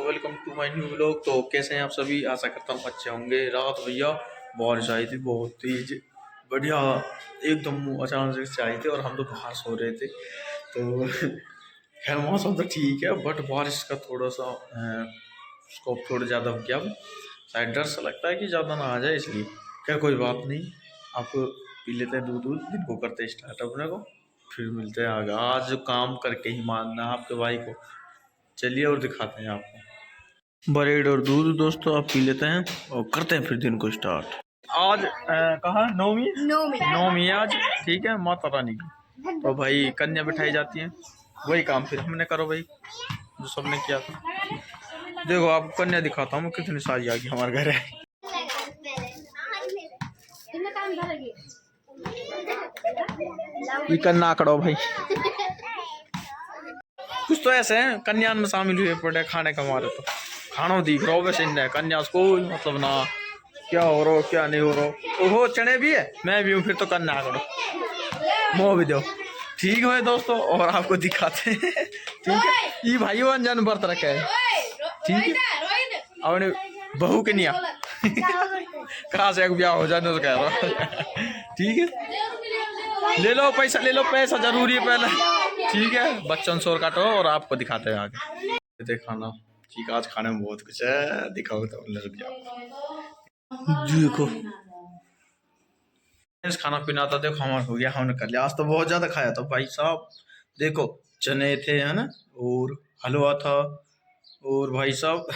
Welcome to my new vlog. तो कैसे हैं आप सभी? आशा करता हूँ अच्छे होंगे। रात भैया बारिश आई थी बहुत तेज, बढ़िया एकदम अचानक से आई थी और हम तो बाहर सो रहे थे। तो खैर मौसम तो ठीक है, बट बारिश का थोड़ा सा स्कोप थोड़ा ज़्यादा हो गया। शायद डर सा लगता है कि ज़्यादा ना आ जाए, इसलिए क्या कोई बात नहीं। आप पी लेते हैं दूध, दिन को करते स्टार्ट अपने को, फिर मिलते हैं आगे। आज काम करके ही मानना आपके भाई को। चलिए और दिखाते हैं आपको। ब्रेड और दूध दोस्तों आप पी लेते हैं और करते हैं फिर दिन को स्टार्ट। आज कहाँ नौमी है आज, ठीक है, माता रानी की। तो भाई कन्या बिठाई जाती है, वही काम फिर हमने करो भाई जो सबने किया था। देखो आपको कन्या दिखाता हूँ कितनी सारी आ गई हमारे घर है। ये कन्या करो भाई, कुछ तो ऐसे हैं कन्यान में शामिल हुए पड़े खाने का, हमारे तो खाना दिख रहा हो वैसे इन कन्या को मतलब ना क्या हो रहा हो क्या नहीं हो रहा हो। चने भी है, मैं भी हूँ, फिर तो कन्या करो मोह भी दो। ठीक है दोस्तों, और आपको दिखाते हैं ठीक है। ये भाई अनजान व्रत रखे है, ठीक है, अपने बहू के निया कहाँ से ब्याह हो जाने तो कह रहा ठीक है। ले लो पैसा, ले लो पैसा जरूरी है पहले, ठीक है। बच्चन शोर काटो और आपको दिखाते हैं आगे खाना। ठीक है, आज खाने में बहुत कुछ है, दिखाओ तो देखो। खाना पीना था देखो हमारा हो गया, हमने कर लिया। आज तो बहुत ज्यादा खाया था भाई साहब। देखो चने थे है ना, और हलवा था, और भाई साहब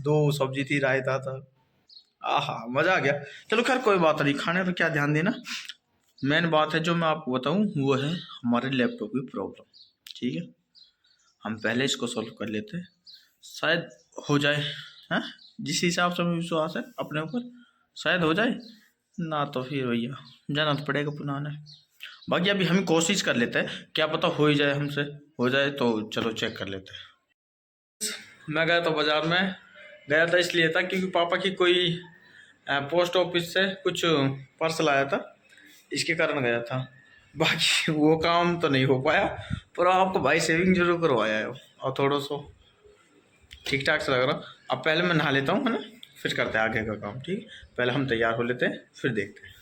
2 सब्जी थी, रायता था। आहा मजा आ गया। चलो खैर कोई बात नहीं, खाने पे क्या ध्यान देना। मेन बात है जो मैं आपको बताऊं वो है हमारे लैपटॉप की प्रॉब्लम, ठीक है। हम पहले इसको सॉल्व कर लेते हैं, शायद हो जाए। हैं जिस हिसाब से हमें विश्वास है अपने ऊपर, शायद हो जाए ना, तो फिर भैया जाना तो पड़ेगा पुराने। बाकी अभी हम कोशिश कर लेते हैं, क्या पता हो ही जाए हमसे। हो जाए तो चलो चेक कर लेते हैं। मैं गया तो बाजार में गया था, इसलिए था क्योंकि पापा की कोई पोस्ट ऑफिस से कुछ पार्सल आया था, इसके कारण गया था। बाकी वो काम तो नहीं हो पाया, पर आपको भाई सेविंग जरूर करवाया है और थोड़ा सा ठीक ठाक से लग रहा। अब पहले मैं नहा लेता हूँ है ना, फिर करते हैं आगे का काम, ठीक। पहले हम तैयार हो लेते हैं फिर देखते हैं।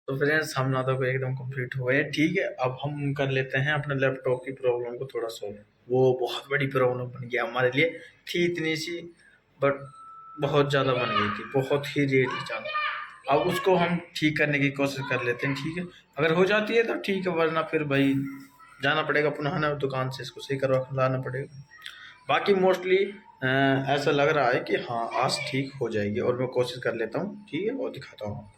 तो फ्रेंड्स हम ना तो एकदम कंप्लीट हो गए, ठीक है। अब हम कर लेते हैं अपने लैपटॉप की प्रॉब्लम को थोड़ा सॉल्व। वो बहुत बड़ी प्रॉब्लम बन गया हमारे लिए, थी इतनी सी बट बहुत ज़्यादा बन गई थी, बहुत ही रेट ज़्यादा। अब उसको हम ठीक करने की कोशिश कर लेते हैं, ठीक है। अगर हो जाती है तो ठीक है, वरना फिर भाई जाना पड़ेगा पुनः ना दुकान से, इसको सही करवा लाना पड़ेगा। बाकी मोस्टली ऐसा लग रहा है कि हाँ आज ठीक हो जाएगी, और मैं कोशिश कर लेता हूँ, ठीक है, और दिखाता हूँ।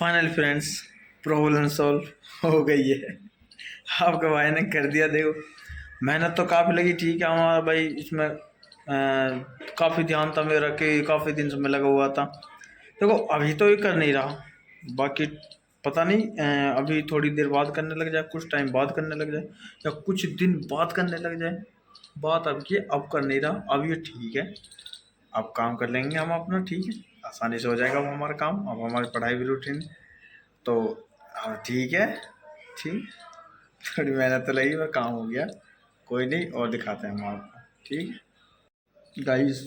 फाइनल फ्रेंड्स, प्रॉब्लम सॉल्व हो गई है। आपके भाई ने कर दिया। देखो मेहनत तो काफ़ी लगी, ठीक है। हमारा भाई इसमें काफ़ी ध्यान था मेरा कि काफ़ी दिन से मैं लगा हुआ था। देखो अभी तो ये कर नहीं रहा, बाकी पता नहीं अभी थोड़ी देर बाद करने लग जाए, कुछ टाइम बाद करने लग जाए, या कुछ दिन बाद करने लग जाए। बात अब की अब कर नहीं रहा, अब ये ठीक है। अब काम कर लेंगे हम अपना, ठीक है, आसानी से हो जाएगा अब हमारा काम। अब हमारी पढ़ाई भी रूटीन, तो हाँ ठीक है। ठीक, थोड़ी मेहनत तो लगी पर काम हो गया, कोई नहीं, और दिखाते हैं हम आपको, ठीक है गाइस।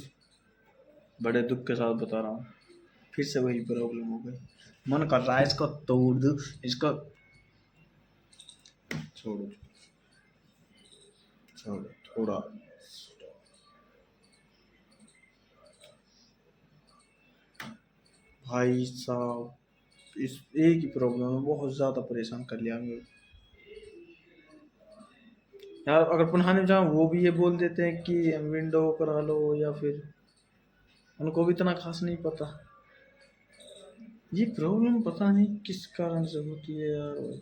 बड़े दुख के साथ बता रहा हूँ, फिर से वही प्रॉब्लम हो गई। मन कर रहा है इसको तोड़ दूँ, इसको छोड़ो छोड़ो थोड़ा। भाई साहब इस एक ही प्रॉब्लम है, बहुत ज़्यादा परेशान कर लिया मेरे यार। अगर पुनः जाऊँ वो भी ये बोल देते हैं कि विंडो करा लो, या फिर उनको भी इतना खास नहीं पता। ये प्रॉब्लम पता नहीं किस कारण से होती है यार।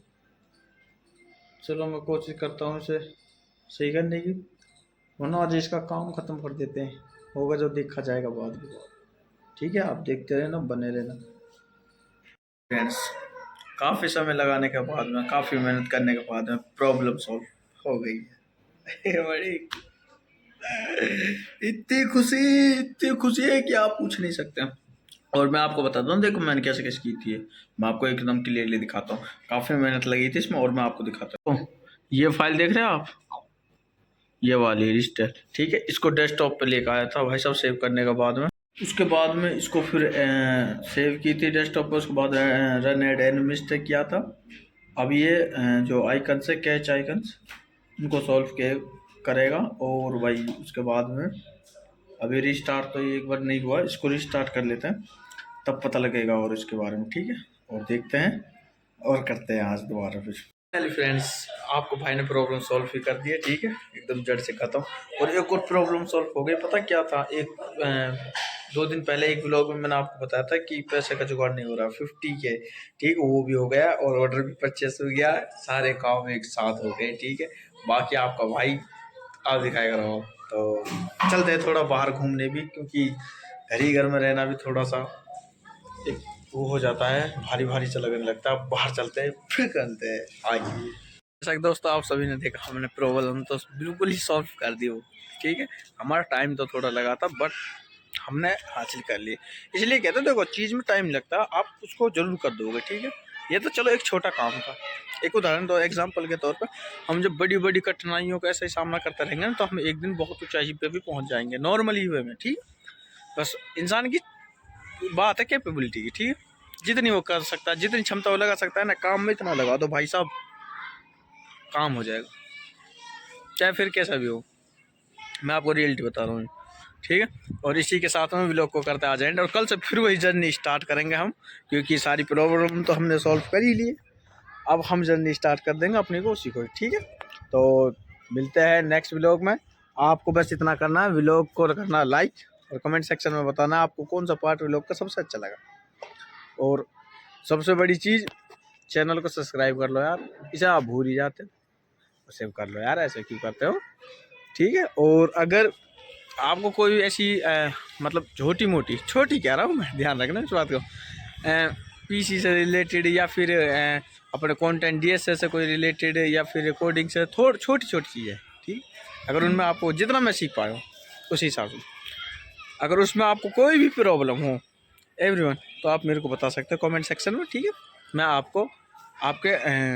चलो मैं कोशिश करता हूँ इसे सही करने की, वरना आज इसका काम ख़त्म कर देते हैं। होगा जो देखा जाएगा बाद में, ठीक है। आप देखते रहना, बने रहना फ्रेंड्स। काफ़ी समय लगाने के बाद में, काफ़ी मेहनत करने के बाद में प्रॉब्लम सॉल्व हो गई है। बड़ी इतनी खुशी है कि आप पूछ नहीं सकते। और मैं आपको बताता हूँ, देखो मैंने कैसे कैसे की थी। मैं आपको एकदम क्लियरली दिखाता हूँ, काफ़ी मेहनत लगी थी इसमें, और मैं आपको दिखाता हूँ। ये फाइल देख रहे हैं आप, ये वाली रजिस्टर, ठीक है। इसको डेस्कटॉप पे लेकर आया था भाई साहब, सेव करने के बाद में, उसके बाद में इसको फिर सेव की थी डेस्कटॉप पे। उसके बाद रन एड एडमिनिस्ट्रेट किया था। अब ये जो आइकन्स है, कैच आइकन्स, उनको सॉल्व के करेगा। और भाई उसके बाद में अभी रिस्टार्ट तो ये एक बार नहीं हुआ, इसको रिस्टार्ट कर लेते हैं, तब पता लगेगा और इसके बारे में, ठीक है। और देखते हैं और करते हैं आज दोबारा फिर। चलिए फ्रेंड्स, आपको भाई ने प्रॉब्लम सॉल्व भी कर दिया, ठीक है, एकदम जड़ से खत्म। और एक और प्रॉब्लम सॉल्व हो गई, पता क्या था। एक 2 दिन पहले एक व्लॉग में मैंने आपको बताया था कि पैसे का जुगाड़ नहीं हो रहा 50 के, ठीक, वो भी हो गया और ऑर्डर भी परचेस हो गया, सारे काम एक साथ हो गए, ठीक है। बाकी आपका भाई आप दिखाएगा रहो। तो चलते हैं थोड़ा बाहर घूमने भी, क्योंकि घर में रहना भी थोड़ा सा एक वो हो जाता है, भारी भारी सा लगने लगता है। बाहर चलते हैं, फिर करते हैं आगे। जैसा कि दोस्तों आप सभी ने देखा, हमने प्रॉब्लम तो बिल्कुल ही सॉल्व कर दी वो, ठीक है। हमारा टाइम तो थोड़ा लगा था, बट हमने हासिल कर लिए। इसलिए कहते हैं देखो, चीज़ में टाइम लगता है, आप उसको जरूर कर दोगे, ठीक है। ये तो चलो एक छोटा काम था, एक उदाहरण दो, एग्जाम्पल के तौर पर। हम जब बड़ी बड़ी कठिनाइयों का ऐसे ही सामना करते रहेंगे ना, तो हम एक दिन बहुत ऊंचाई पे भी पहुंच जाएंगे, नॉर्मली वे में, ठीक। बस इंसान की बात है कैपेबिलिटी की, ठीक है। जितनी वो कर सकता है, जितनी क्षमता वो लगा सकता है ना, काम में इतना लगा दो भाई साहब, काम हो जाएगा, चाहे फिर कैसा भी हो। मैं आपको रियलिटी बता रहा हूँ, ठीक है। और इसी के साथ में व्लॉग को करते आ जाएंगे, और कल से फिर वही जर्नी स्टार्ट करेंगे हम, क्योंकि सारी प्रॉब्लम तो हमने सॉल्व कर ही लिए। अब हम जर्नी स्टार्ट कर देंगे अपनी को, उसी को, ठीक है। तो मिलते हैं नेक्स्ट व्लॉग में। आपको बस इतना करना है, व्लॉग को करना लाइक, और कमेंट सेक्शन में बताना आपको कौन सा पार्ट व्लॉग का सबसे अच्छा लगा। और सबसे बड़ी चीज़, चैनल को सब्सक्राइब कर लो यार, इसे आप भूल ही जाते हो। सेव कर लो यार, ऐसे क्यों करते हो, ठीक है। और अगर आपको कोई ऐसी मतलब छोटी कह रहा हूँ मैं, ध्यान रखना इस बात को, पीसी से रिलेटेड, या फिर अपने कंटेंट डीएसएस से कोई रिलेटेड, या फिर कोडिंग से छोटी चीज़ें, ठीक। अगर उनमें आपको जितना मैं सीख पाया हूँ उसी हिसाब से, अगर उसमें आपको कोई भी प्रॉब्लम हो एवरीवन, तो आप मेरे को बता सकते हो कमेंट सेक्शन में, ठीक है। मैं आपको आपके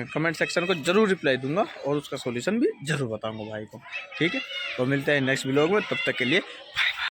कमेंट सेक्शन को ज़रूर रिप्लाई दूंगा, और उसका सॉल्यूशन भी ज़रूर बताऊंगा भाई को, ठीक है। तो मिलते हैं नेक्स्ट व्लॉग में, तब तक के लिए